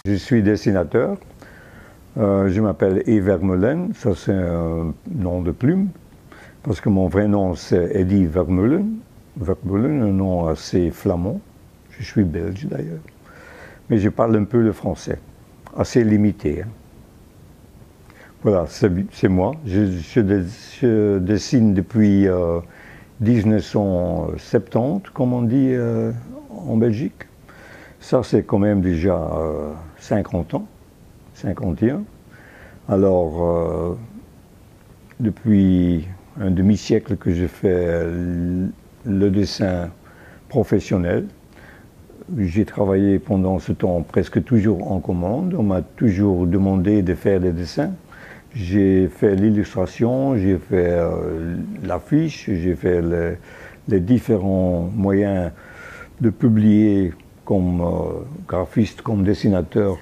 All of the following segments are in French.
Je suis dessinateur. Je m'appelle Yves Vermeulen, ça c'est un nom de plume, parce que mon vrai nom c'est Eddy Vermeulen. Vermeulen, un nom assez flamand. Je suis belge d'ailleurs. Mais je parle un peu le français, assez limité. Hein. Voilà, c'est moi. Je dessine depuis 1970, comme on dit en Belgique. Ça, c'est quand même déjà 50 ans, 51. Alors, depuis un demi-siècle que je fais le dessin professionnel. J'ai travaillé pendant ce temps presque toujours en commande. On m'a toujours demandé de faire des dessins. J'ai fait l'illustration, j'ai fait l'affiche, j'ai fait les différents moyens de publier comme graphiste, comme dessinateur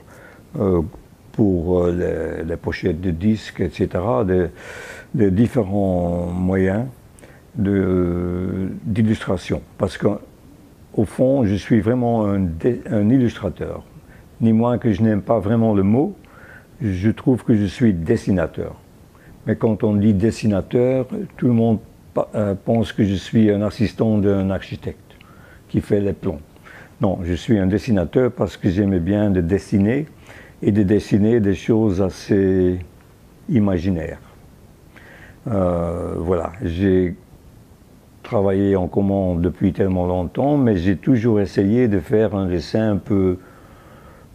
pour les pochettes de disques, etc. Des différents moyens d'illustration. Parce qu'au fond, je suis vraiment un illustrateur. Ni moins que je n'aime pas vraiment le mot, je trouve que je suis dessinateur. Mais quand on dit dessinateur, tout le monde pense que je suis un assistant d'un architecte qui fait les plans. Non, je suis un dessinateur parce que j'aimais bien de dessiner et de dessiner des choses assez imaginaires. Voilà, j'ai travaillé en commande depuis tellement longtemps, mais j'ai toujours essayé de faire un dessin un peu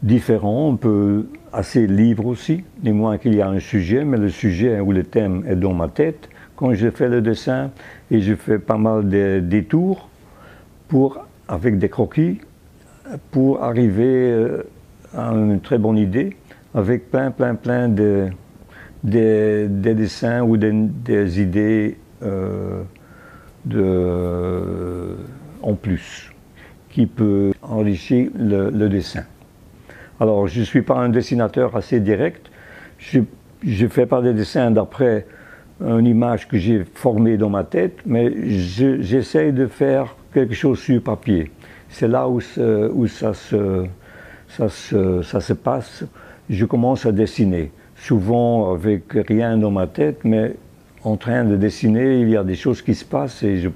différent, un peu assez libre aussi, ni moins qu'il y a un sujet, mais le sujet ou le thème est dans ma tête quand je fais le dessin, et je fais pas mal de détours avec des croquis pour arriver à une très bonne idée avec plein de dessins ou des idées en plus qui peut enrichir le dessin. Alors, je ne suis pas un dessinateur assez direct. Je ne fais pas des dessins d'après une image que j'ai formée dans ma tête, mais j'essaie de faire quelque chose sur papier. C'est là où ça se passe. Je commence à dessiner, souvent avec rien dans ma tête, mais en train de dessiner, il y a des choses qui se passent et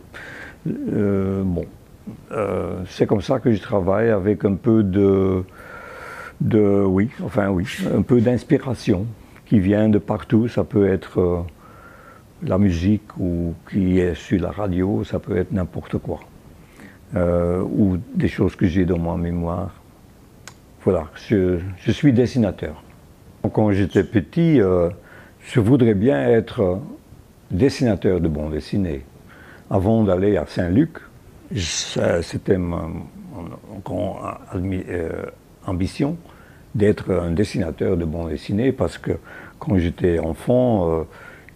c'est comme ça que je travaille, avec un peu un peu d'inspiration qui vient de partout. Ça peut être la musique ou qui est sur la radio, ça peut être n'importe quoi. Ou des choses que j'ai dans ma mémoire. Voilà, je suis dessinateur. Quand j'étais petit, je voudrais bien être dessinateur de bande dessinée. Avant d'aller à Saint-Luc, c'était ma grande ambition d'être un dessinateur de bande dessinée, parce que quand j'étais enfant,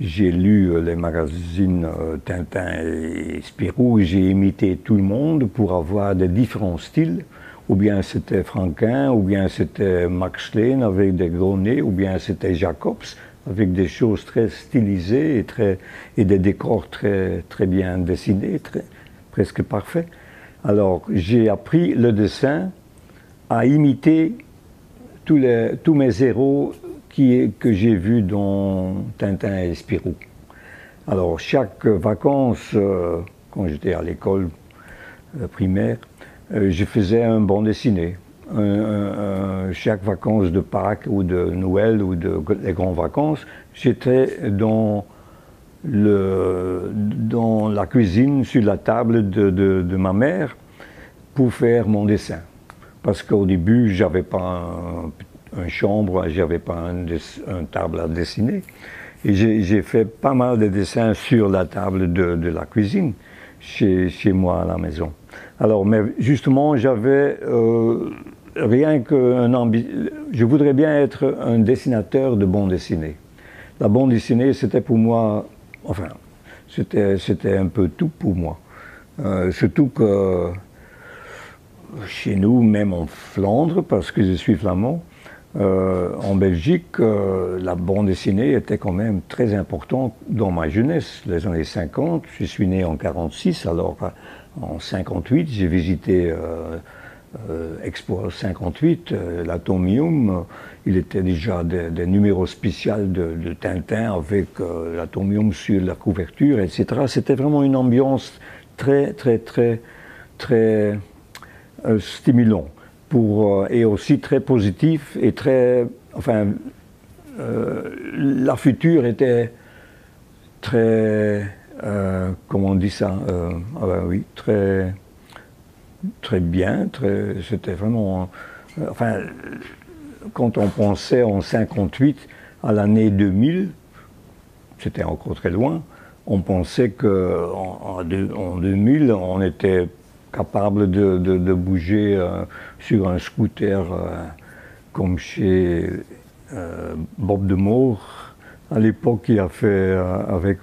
j'ai lu les magazines Tintin et Spirou, j'ai imité tout le monde pour avoir des différents styles. Ou bien c'était Franquin, ou bien c'était Max Schlein avec des gros nez, ou bien c'était Jacobs avec des choses très stylisées et des décors très bien dessinés, presque parfaits. Alors j'ai appris le dessin à imiter tous mes héros que j'ai vus dans Tintin et Spirou. Alors chaque vacances, quand j'étais à l'école primaire, je faisais un bande dessinée. Chaque vacances de Pâques ou de Noël ou les grandes vacances, j'étais dans la cuisine, sur la table de ma mère, pour faire mon dessin. Parce qu'au début, j'avais pas une chambre, j'avais pas une table à dessiner. Et j'ai fait pas mal de dessins sur la table de la cuisine, chez moi à la maison. Alors, mais justement, j'avais rien je voudrais bien être un dessinateur de bande dessinée. La bande dessinée, c'était pour moi, enfin, c'était un peu tout pour moi. Surtout que chez nous, même en Flandre, parce que je suis flamand, en Belgique, la bande dessinée était quand même très importante dans ma jeunesse, les années 50. Je suis né en 46, alors en 58, j'ai visité Expo 58, l'Atomium, il était déjà des numéros spéciaux de Tintin avec l'Atomium sur la couverture, etc. C'était vraiment une ambiance très stimulant et aussi très positif et très, enfin, la future était très, comment on dit ça, ah ben oui, très bien, c'était vraiment, enfin, quand on pensait en 58 à l'année 2000, c'était encore très loin, on pensait qu'en 2000, on était capable de bouger sur un scooter comme chez Bob de Moor. À l'époque, il a fait avec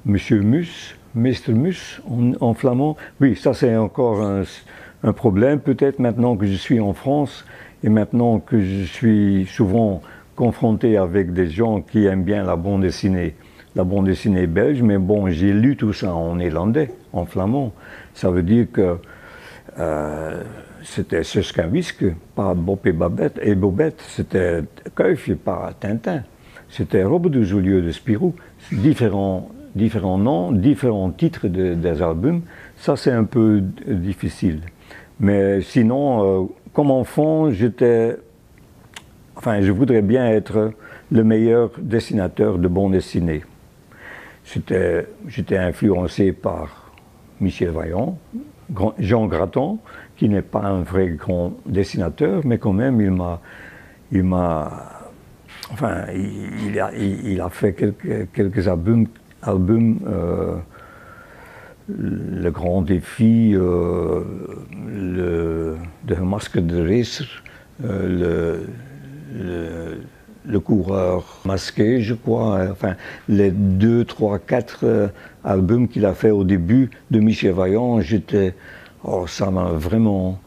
Monsieur Mus, Mr. Mus en flamand. Oui, ça c'est encore un problème. Peut-être maintenant que je suis en France et maintenant que je suis souvent confronté avec des gens qui aiment bien la bande dessinée belge, mais bon, j'ai lu tout ça en néerlandais, en flamand. Ça veut dire que c'était Suske, pas Bob et Bobette, c'était Kuifje, pas Tintin. C'était Robbedouz au lieu de Spirou. Différents noms, différents titres des albums. Ça, c'est un peu difficile. Mais sinon, comme enfant, je voudrais bien être le meilleur dessinateur de bande dessinée. J'étais influencé par Michel Vaillant, Jean Graton, qui n'est pas un vrai grand dessinateur, mais quand même, il a fait quelques albums, Le Grand Défi, le Masque de Racer, le Coureur Masqué, je crois, enfin, les 2, 3, 4 albums qu'il a fait au début de Michel Vaillant, ça m'a vraiment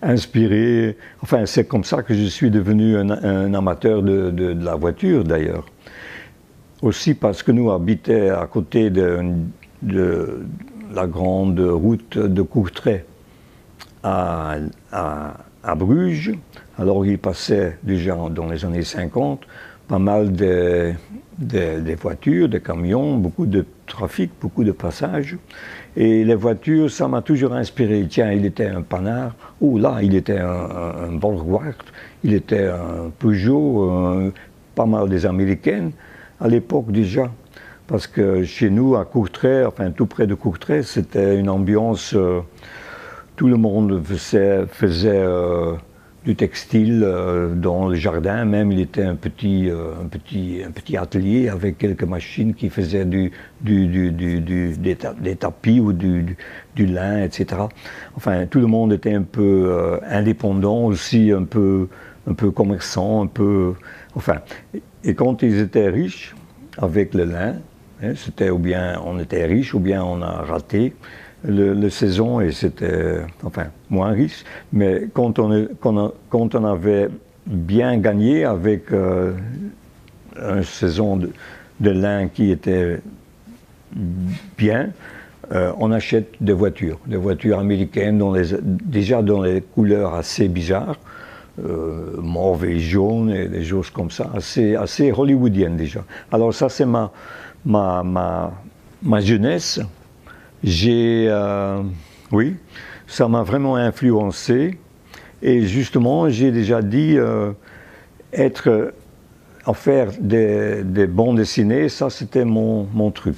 inspiré. Enfin, c'est comme ça que je suis devenu un amateur de la voiture, d'ailleurs. Aussi parce que nous habitions à côté de la grande route de Courtrai à Bruges. Alors il passait déjà dans les années 50 pas mal des voitures, des camions, beaucoup de trafic, beaucoup de passages. Et les voitures, ça m'a toujours inspiré. Tiens, il était un Panhard, ou là, il était un Borgward, il était un Peugeot, pas mal des Américaines, à l'époque déjà. Parce que chez nous, à Courtrai, enfin tout près de Courtrai, c'était une ambiance, tout le monde faisait du textile dans le jardin, même il était un petit atelier avec quelques machines qui faisaient des tapis ou du lin, etc. Enfin, tout le monde était un peu indépendant aussi, un peu commerçant, enfin. Et quand ils étaient riches avec le lin, hein, c'était ou bien on était riche ou bien on a raté le saison et c'était enfin moins riche, mais quand on avait bien gagné avec une saison de lin qui était bien, on achète des voitures américaines déjà dans les couleurs assez bizarres, mauve et jaune et des choses comme ça, assez hollywoodiennes déjà. Alors ça c'est ma jeunesse. Oui, ça m'a vraiment influencé et justement j'ai déjà dit faire des bandes dessinées, ça c'était mon truc.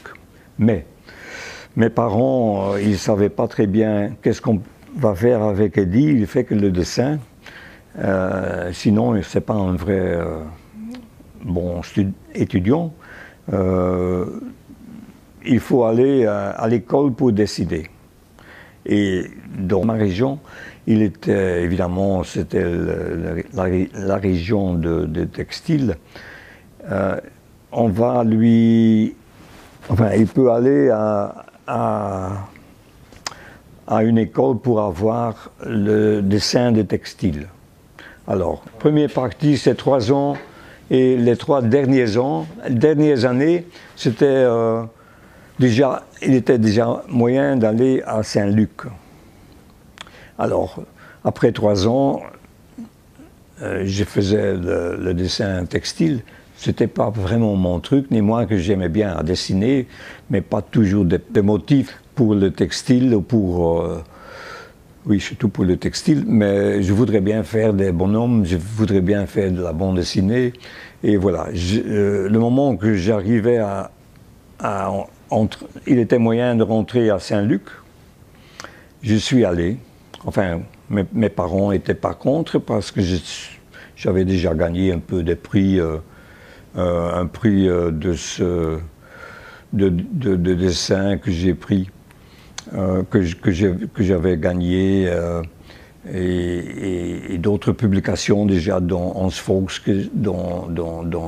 Mais mes parents, ils ne savaient pas très bien qu'est-ce qu'on va faire avec Eddie, il fait que le dessin, sinon c'est pas un vrai bon étudiant. Il faut aller à l'école pour décider. Et dans ma région, il était évidemment, c'était la région de textile. On va il peut aller à une école pour avoir le dessin de textile. Alors, première partie, c'est 3 ans, et les 3 dernières années, c'était il était déjà moyen d'aller à Saint-Luc. Alors, après 3 ans, je faisais le dessin textile. C'était pas vraiment mon truc, ni moi que j'aimais bien à dessiner, mais pas toujours des motifs pour le textile ou pour... oui, surtout pour le textile, mais je voudrais bien faire des bonhommes, je voudrais bien faire de la bande dessinée. Et voilà, le moment que j'arrivais il était moyen de rentrer à Saint-Luc, je suis allé. Enfin, mes parents n'étaient pas contre parce que j'avais déjà gagné un peu des prix, un prix de dessin que j'ai pris, que j'avais gagné, et d'autres publications déjà dans Hans Volks, dans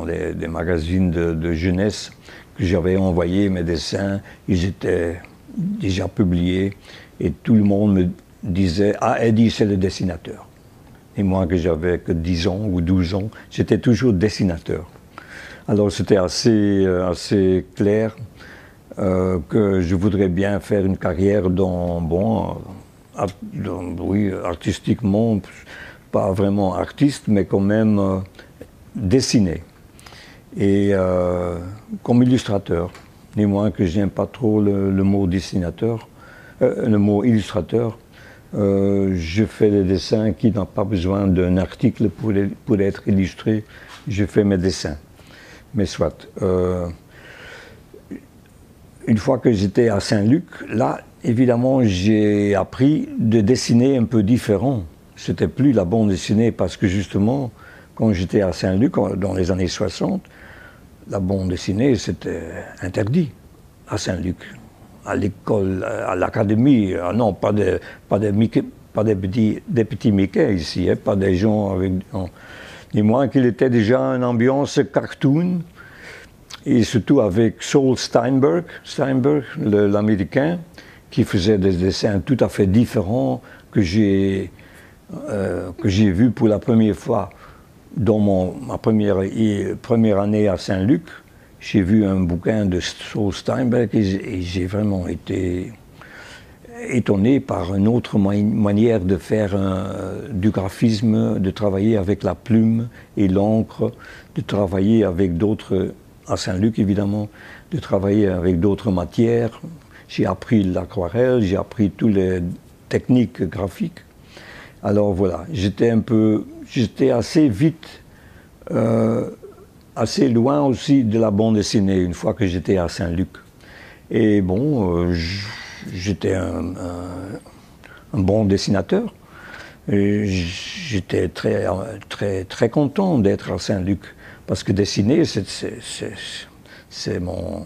des magazines de jeunesse, que j'avais envoyé mes dessins. Ils étaient déjà publiés et tout le monde me disait « Ah, Eddie, c'est le dessinateur ». Et moi, que j'avais que 10 ans ou 12 ans, j'étais toujours dessinateur. Alors c'était assez clair que je voudrais bien faire une carrière oui, artistiquement, pas vraiment artiste, mais quand même dessiner. Et comme illustrateur, ni moins que je n'aime pas trop le mot dessinateur, le mot illustrateur. Je fais des dessins qui n'ont pas besoin d'un article pour être illustré. Je fais mes dessins. Mais soit. Une fois que j'étais à Saint-Luc, là, évidemment, j'ai appris de dessiner un peu différent. C'était plus la bande dessinée parce que justement, quand j'étais à Saint-Luc, dans les années 60, la bande dessinée, c'était interdit à Saint-Luc. À l'école, à l'académie, non, pas des petits Mickey ici, hein, pas des gens avec... Ni moins qu'il était déjà une ambiance cartoon, et surtout avec Saul Steinberg, l'Américain, qui faisait des dessins tout à fait différents que j'ai vu pour la première fois dans ma première année à Saint-Luc. J'ai vu un bouquin de Saul Steinberg et j'ai vraiment été étonné par une autre manière de faire du graphisme, de travailler avec la plume et l'encre, de travailler avec d'autres, à Saint-Luc évidemment, de travailler avec d'autres matières. J'ai appris l'aquarelle, j'ai appris toutes les techniques graphiques. Alors voilà, j'étais assez vite, assez loin aussi de la bande dessinée une fois que j'étais à Saint-Luc. Et bon, j'étais un bon dessinateur. J'étais très content d'être à Saint-Luc parce que dessiner, c'est mon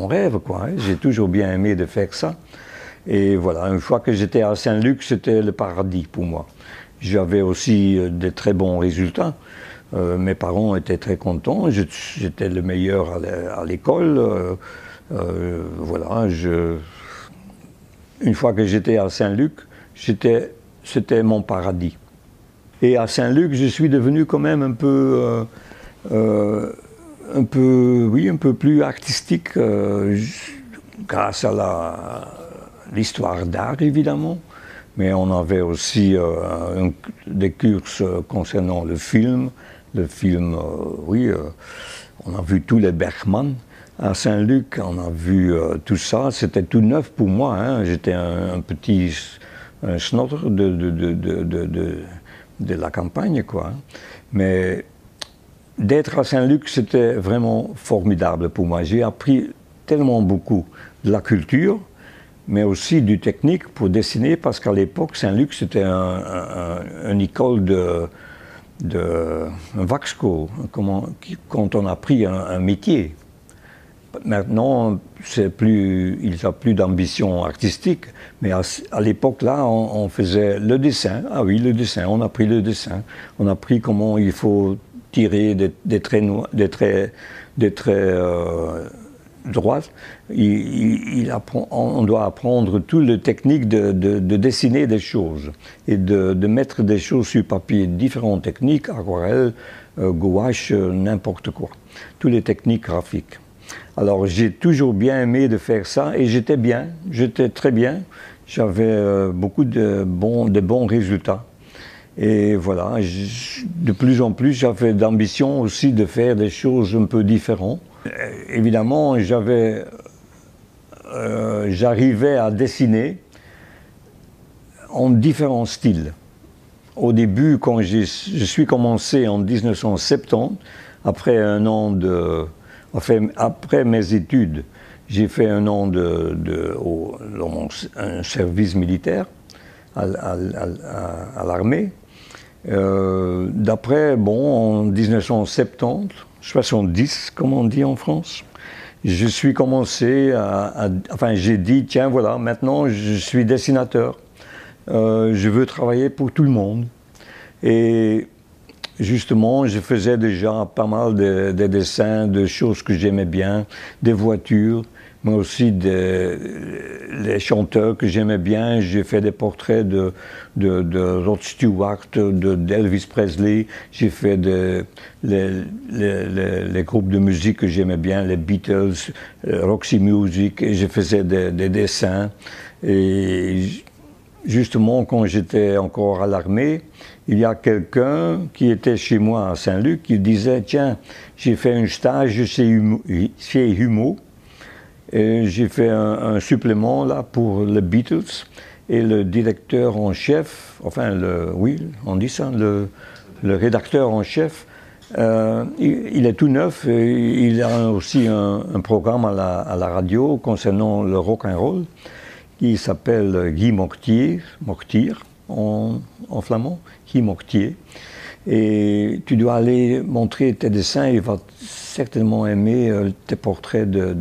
rêve, quoi. Hein. J'ai toujours bien aimé de faire ça. Et voilà, une fois que j'étais à Saint-Luc, c'était le paradis pour moi. J'avais aussi de très bons résultats. Mes parents étaient très contents. J'étais le meilleur à l'école. Voilà, une fois que j'étais à Saint-Luc, c'était mon paradis. Et à Saint-Luc, je suis devenu quand même un peu plus artistique, grâce à l'histoire d'art, évidemment. Mais on avait aussi des cursus concernant le film. Le film, on a vu tous les Bergman à Saint-Luc, on a vu tout ça. C'était tout neuf pour moi. Hein. J'étais un petit snotter de la campagne, quoi. Mais d'être à Saint-Luc, c'était vraiment formidable pour moi. J'ai appris tellement beaucoup de la culture, mais aussi du technique pour dessiner, parce qu'à l'époque, Saint-Luc, c'était une école un Wachschool, quand on a appris un métier. Maintenant, il n'y a plus d'ambition artistique, mais à l'époque, là, on faisait le dessin. Ah oui, le dessin, on a appris le dessin. On a appris comment il faut tirer des traits droits. On doit apprendre toutes les techniques de dessiner des choses et de mettre des choses sur papier. Différentes techniques, aquarelle, gouache, n'importe quoi. Toutes les techniques graphiques. Alors j'ai toujours bien aimé de faire ça et j'étais très bien. j'avais beaucoup de bons résultats. Et voilà, de plus en plus, j'avais l'ambition aussi de faire des choses un peu différentes. Évidemment, j'arrivais à dessiner en différents styles. Au début, quand je suis commencé en 1970, après après mes études, j'ai fait un an dans un service militaire à l'armée. D'après, en 1970, 70, comme on dit en France, je suis commencé enfin, j'ai dit, tiens, voilà, maintenant je suis dessinateur. Je veux travailler pour tout le monde. Et justement, je faisais déjà pas mal de dessins, de choses que j'aimais bien, des voitures, mais aussi les chanteurs que j'aimais bien. J'ai fait des portraits de Rod Stewart, d'Elvis Presley. J'ai fait les groupes de musique que j'aimais bien, les Beatles, Roxy Music, et je faisais des dessins. Et justement, quand j'étais encore à l'armée, il y a quelqu'un qui était chez moi à Saint-Luc qui disait, tiens, j'ai fait un stage chez Humo, et j'ai fait un supplément là pour les Beatles, et le directeur en chef, enfin, on dit ça, le rédacteur en chef, il est tout neuf, et il a aussi un programme à la radio concernant le rock and roll, qui s'appelle Guy Mortier en flamand, Guy Mortier. Et tu dois aller montrer tes dessins, il va certainement aimer tes portraits des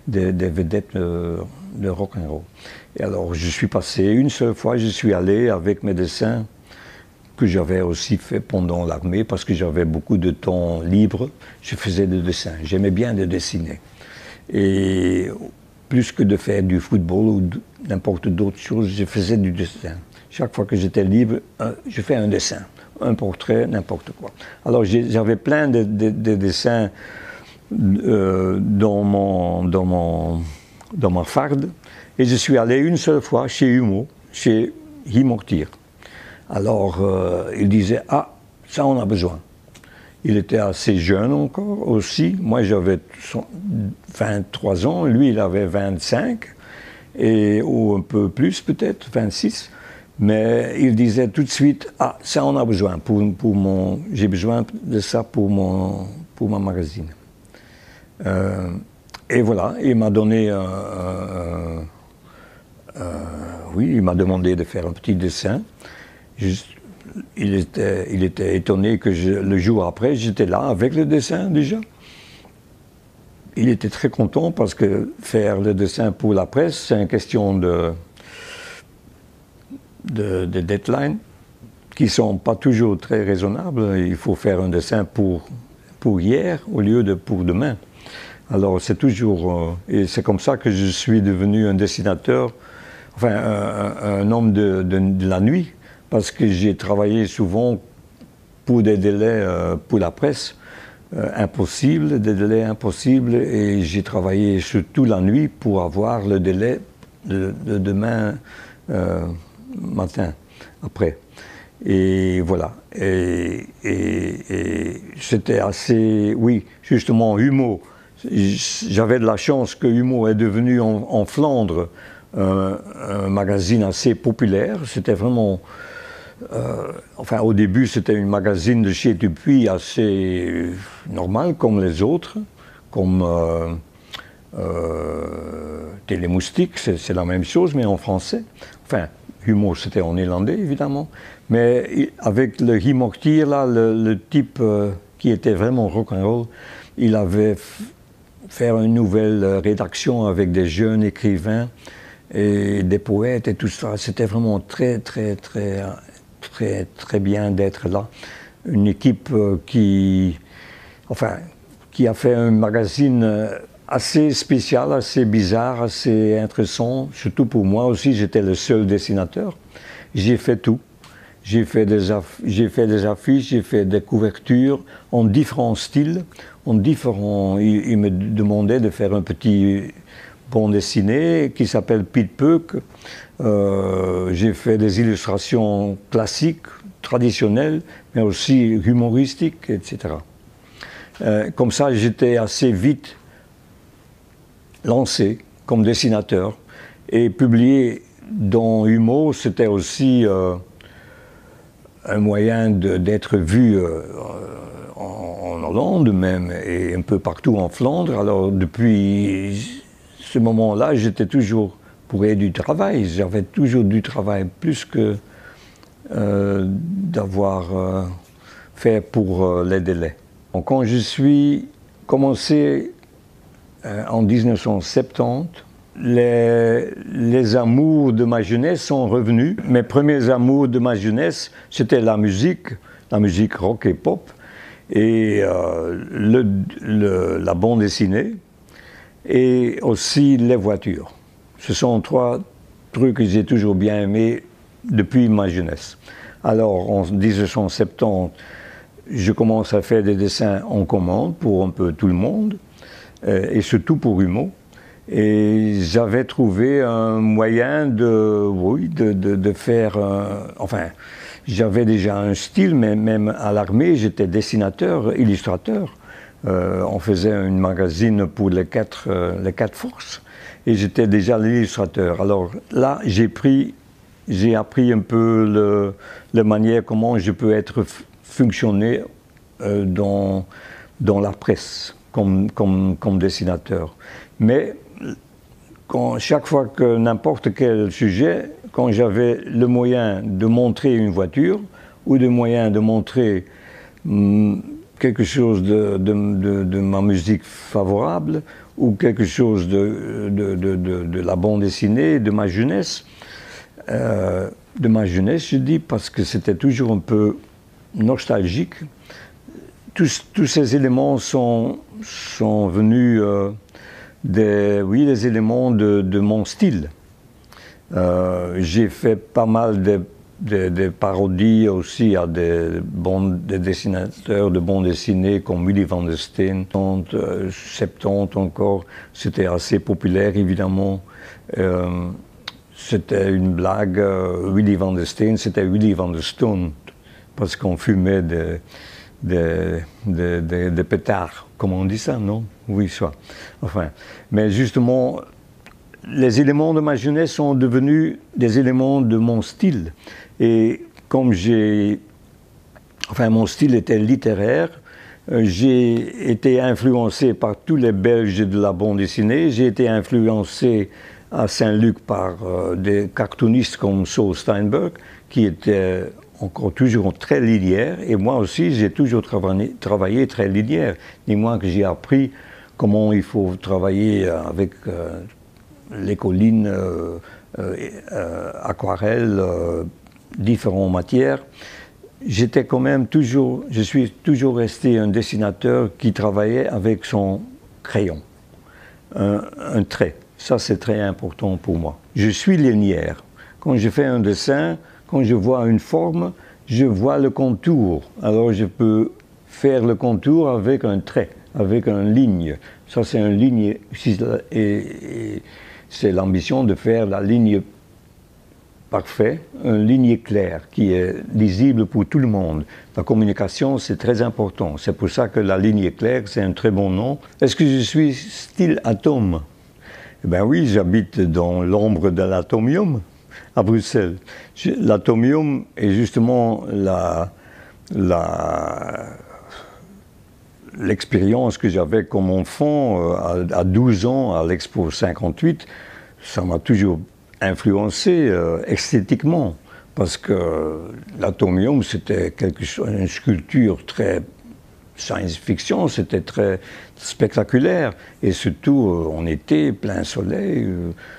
vedettes de rock and roll. Et alors je suis passé, une seule fois, je suis allé avec mes dessins que j'avais aussi fait pendant l'armée, parce que j'avais beaucoup de temps libre, je faisais des dessins, j'aimais bien de dessiner. Et plus que de faire du football ou n'importe d'autres choses, je faisais du dessin. Chaque fois que j'étais libre, je fais un dessin, un portrait, n'importe quoi. Alors j'avais plein de dessins dans ma farde, et je suis allé une seule fois chez Humo, chez Guy Mortier. Alors il disait, ah, ça on a besoin. Il était assez jeune encore aussi. Moi, j'avais 23 ans. Lui, il avait 25, ou un peu plus peut-être, 26. Mais il disait tout de suite, ah, ça on a besoin. J'ai besoin de ça pour ma magazine. Et voilà, il m'a donné il m'a demandé de faire un petit dessin. Il était étonné que le jour après, j'étais là avec le dessin déjà. Il était très content parce que faire le dessin pour la presse, c'est une question de deadline qui ne sont pas toujours très raisonnables. Il faut faire un dessin pour hier au lieu de pour demain. Alors c'est toujours... et c'est comme ça que je suis devenu un dessinateur, enfin un homme de la nuit. Parce que j'ai travaillé souvent pour des délais pour la presse impossibles, des délais impossibles, et j'ai travaillé surtout la nuit pour avoir le délai de demain matin, après. Et voilà. Et c'était assez... Oui, justement, Humo. J'avais de la chance que Humo est devenu en Flandre un magazine assez populaire. C'était vraiment... enfin, au début, c'était une magazine de chez Dupuis assez normal, comme les autres, comme Télémoustique, c'est la même chose, mais en français. Enfin, Humo, c'était en néerlandais, évidemment. Mais avec le Guy Mortier, là, le type qui était vraiment rock'n'roll, il avait fait une nouvelle rédaction avec des jeunes écrivains et des poètes et tout ça. C'était vraiment très bien d'être là. Une équipe qui a fait un magazine assez spécial, assez bizarre, assez intéressant. Surtout pour moi aussi, j'étais le seul dessinateur. J'ai fait tout. J'ai fait des affiches, j'ai fait des couvertures en différents styles, il me demandait de faire un petit bande dessinée qui s'appelle Piet Peuk. J'ai fait des illustrations classiques, traditionnelles, mais aussi humoristiques, etc. Comme ça, j'étais assez vite lancé comme dessinateur. Et publier dans Humo, c'était aussi un moyen d'être vu en Hollande même, et un peu partout en Flandre. Alors depuis ce moment-là, j'étais toujours pour du travail. J'avais toujours du travail, plus que d'avoir fait pour les délais. Donc, quand je suis commencé en 1970, les amours de ma jeunesse sont revenus. Mes premiers amours de ma jeunesse, c'était la musique rock et pop, et la bande dessinée, et aussi les voitures. Ce sont trois trucs que j'ai toujours bien aimés depuis ma jeunesse. Alors, en 1970, je commence à faire des dessins en commande pour un peu tout le monde, et surtout pour Humo. Et j'avais trouvé un moyen de faire... enfin, j'avais déjà un style, mais même à l'armée, j'étais dessinateur, illustrateur. On faisait un magazine pour les quatre forces, et j'étais déjà l'illustrateur. Alors là, j'ai appris un peu la manière comment je peux fonctionner dans la presse comme dessinateur. Mais chaque fois que n'importe quel sujet, quand j'avais le moyen de montrer une voiture ou le moyen de montrer quelque chose de ma musique favorable ou quelque chose de la bande dessinée, de ma jeunesse, je dis, parce que c'était toujours un peu nostalgique. Tous ces éléments sont venus des éléments de mon style. J'ai fait pas mal de parodies aussi à des dessinateurs de bande dessinée comme Willy van der Steen. En 70 encore, c'était assez populaire évidemment. C'était une blague, Willy van der Steen, c'était Willy van der Stone, parce qu'on fumait des pétards, comme on dit ça, non? Oui, soit. Enfin, mais justement, les éléments de ma jeunesse sont devenus des éléments de mon style. Et comme mon style était littéraire, j'ai été influencé par tous les Belges de la bande dessinée. J'ai été influencé à Saint-Luc par des cartoonistes comme Saul Steinberg, qui étaient encore toujours très linéaire, et moi aussi j'ai toujours travaillé très linéaire. Dis-moi que j'ai appris comment il faut travailler avec les collines, aquarelles, différentes matières. Je suis toujours resté un dessinateur qui travaillait avec son crayon, un trait. Ça c'est très important pour moi. Je suis linéaire. Quand je fais un dessin, quand je vois une forme, je vois le contour. Alors je peux faire le contour avec un trait, avec une ligne. Ça c'est une ligne, et c'est l'ambition de faire la ligne parfaite, une ligne claire qui est lisible pour tout le monde. La communication c'est très important. C'est pour ça que la ligne claire c'est un très bon nom. Est-ce que je suis style atome? Eh bien oui, j'habite dans l'ombre de l'atomium à Bruxelles. L'atomium est justement l'expérience que j'avais comme enfant à 12 ans à l'Expo 58. Ça m'a toujours influencé esthétiquement, parce que l'atomium c'était une sculpture très science-fiction, c'était très spectaculaire, et surtout en été, plein soleil,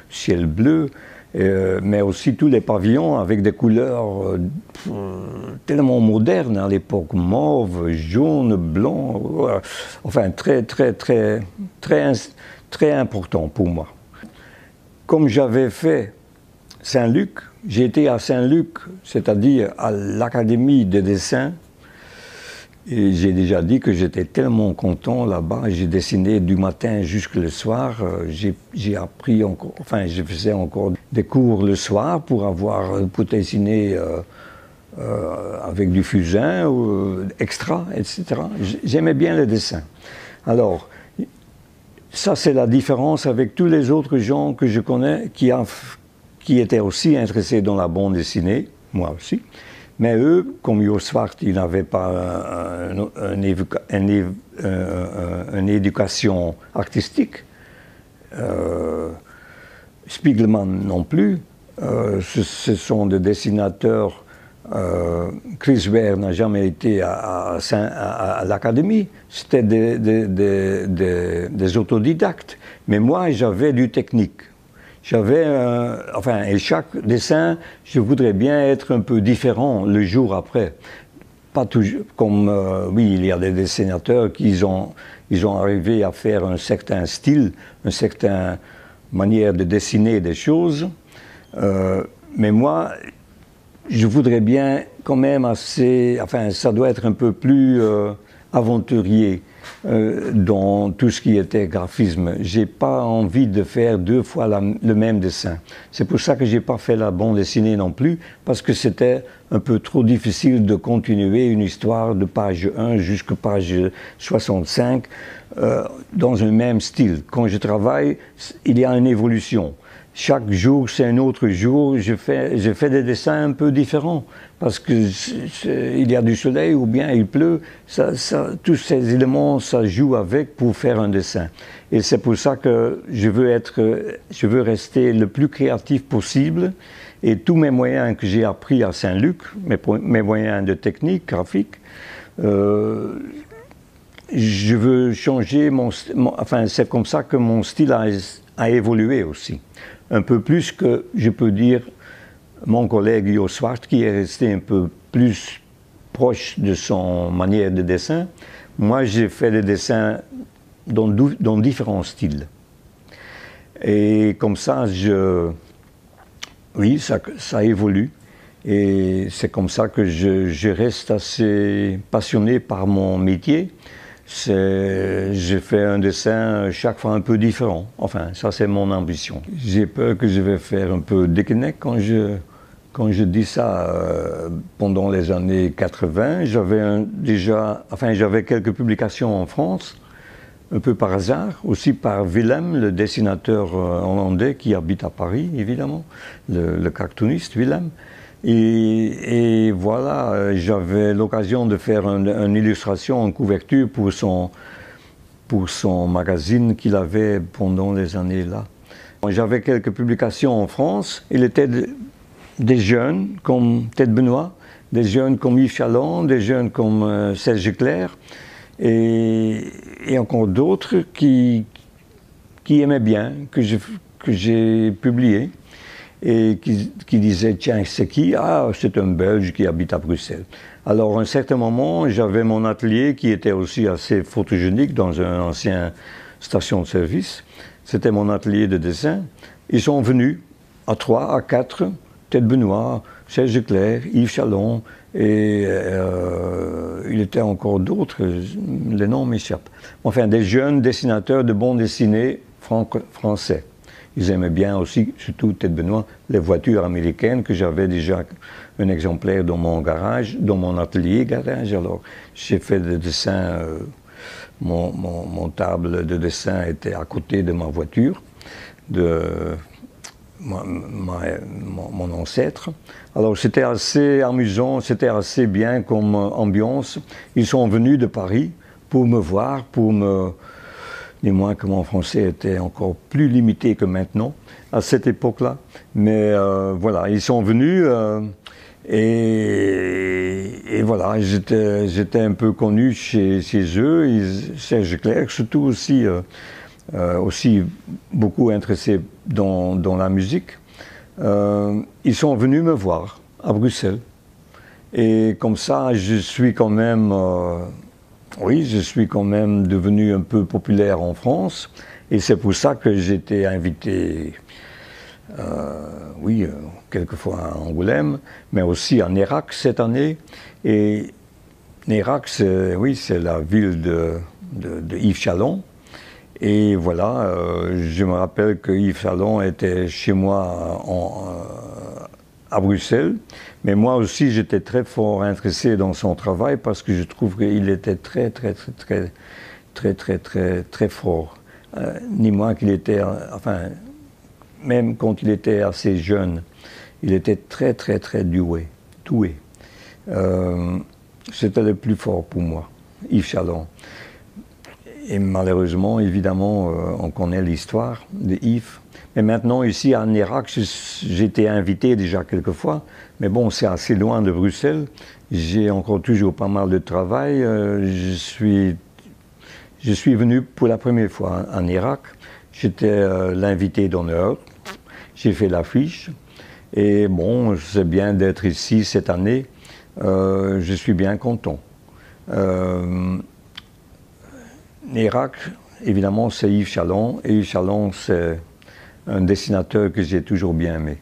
ciel bleu, mais aussi tous les pavillons avec des couleurs tellement modernes à l'époque, mauve, jaune, blanc, enfin très important pour moi. Comme j'avais fait Saint-Luc, j'ai été à Saint-Luc, c'est-à-dire à l'Académie de dessin. Et j'ai déjà dit que j'étais tellement content là-bas, j'ai dessiné du matin jusqu'au soir. J'ai appris encore, enfin, je faisais encore des cours le soir pour dessiner avec du fusain, extra, etc. J'aimais bien le dessin. Alors, ça c'est la différence avec tous les autres gens que je connais qui étaient aussi intéressés dans la bande dessinée, moi aussi. Mais eux, comme Jo Swart, ils n'avaient pas une éducation artistique. Spiegelman non plus. Ce sont des dessinateurs. Chris Ware n'a jamais été à l'académie. C'était des autodidactes. Mais moi, j'avais du technique. J'avais, enfin, et chaque dessin, je voudrais bien être un peu différent le jour après. Pas toujours, comme, oui, il y a des dessinateurs qui ont arrivé à faire un certain style, une certaine manière de dessiner des choses. Mais moi, je voudrais bien quand même assez, enfin, ça doit être un peu plus aventurier. Dans tout ce qui était graphisme. J'ai pas envie de faire deux fois le même dessin. C'est pour ça que j'ai pas fait la bande dessinée non plus, parce que c'était un peu trop difficile de continuer une histoire de page 1 jusqu'à page 65 dans un même style. Quand je travaille, il y a une évolution. Chaque jour, c'est un autre jour, je fais des dessins un peu différents, parce qu'il y a du soleil ou bien il pleut, tous ces éléments, ça joue avec pour faire un dessin. Et c'est pour ça que je veux rester le plus créatif possible, et tous mes moyens que j'ai appris à Saint-Luc, mes moyens de technique graphique, je veux changer enfin c'est comme ça que mon style a évolué aussi. Un peu plus que, je peux dire, mon collègue Jo Swart, qui est resté un peu plus proche de son manière de dessin. Moi, j'ai fait des dessins dans différents styles. Et comme ça, oui, ça évolue. Et c'est comme ça que je reste assez passionné par mon métier. J'ai fait un dessin chaque fois un peu différent. Enfin, ça c'est mon ambition. J'ai peur que je vais faire un peu déconnect quand je dis ça. Pendant les années 80, j'avais quelques publications en France, un peu par hasard, aussi par Willem, le dessinateur hollandais qui habite à Paris, évidemment, le cartooniste Willem. Et voilà, j'avais l'occasion de faire une illustration en couverture pour son magazine qu'il avait pendant les années-là. J'avais quelques publications en France. Il était des jeunes comme Ted Benoît, des jeunes comme Yves Chalon, des jeunes comme Serge Leclerc, et encore d'autres qui aimaient bien, que j'ai publié. Et qui disait, tiens, c'est qui? Ah, c'est un Belge qui habite à Bruxelles. Alors, à un certain moment, j'avais mon atelier qui était aussi assez photogénique dans une ancienne station de service. C'était mon atelier de dessin. Ils sont venus à 3, à 4, Ted Benoît, Serge Leclerc, Yves Chalon, et il était encore d'autres, les noms m'échappent. Enfin, des jeunes dessinateurs de bande dessinée français. Ils aimaient bien aussi, surtout Ted Benoît, les voitures américaines, que j'avais déjà un exemplaire dans mon garage, dans mon atelier garage. Alors j'ai fait des dessins, mon table de dessin était à côté de ma voiture, de mon ancêtre. Alors c'était assez amusant, c'était assez bien comme ambiance. Ils sont venus de Paris pour me voir, pour me... Dis-moi que mon français était encore plus limité que maintenant, à cette époque-là. Mais voilà, ils sont venus et voilà, j'étais un peu connu chez eux. Serge Leclerc, surtout aussi beaucoup intéressé dans la musique. Ils sont venus me voir à Bruxelles. Et comme ça, je suis quand même... oui, je suis quand même devenu un peu populaire en France, et c'est pour ça que j'ai été invité, oui, quelquefois à Angoulême, mais aussi à Nérac cette année. Et Nérac, oui, c'est la ville de Yves Chalon. Et voilà, je me rappelle que Yves Chalon était chez moi à Bruxelles. Mais moi aussi, j'étais très fort intéressé dans son travail parce que je trouve qu'il était très fort. Ni moins qu'il était, enfin, même quand il était assez jeune, il était très doué. C'était le plus fort pour moi, Yves Chalon. Et malheureusement, évidemment, on connaît l'histoire de Yves. Mais maintenant, ici à Nérac, j'étais invité déjà quelques fois. Mais bon, c'est assez loin de Bruxelles. J'ai encore toujours pas mal de travail. Je suis venu pour la première fois à Nérac. J'étais l'invité d'honneur. J'ai fait l'affiche. Et bon, c'est bien d'être ici cette année. Je suis bien content. Nérac, évidemment, c'est Yves Chalon. Et Yves Chalon, c'est un dessinateur que j'ai toujours bien aimé.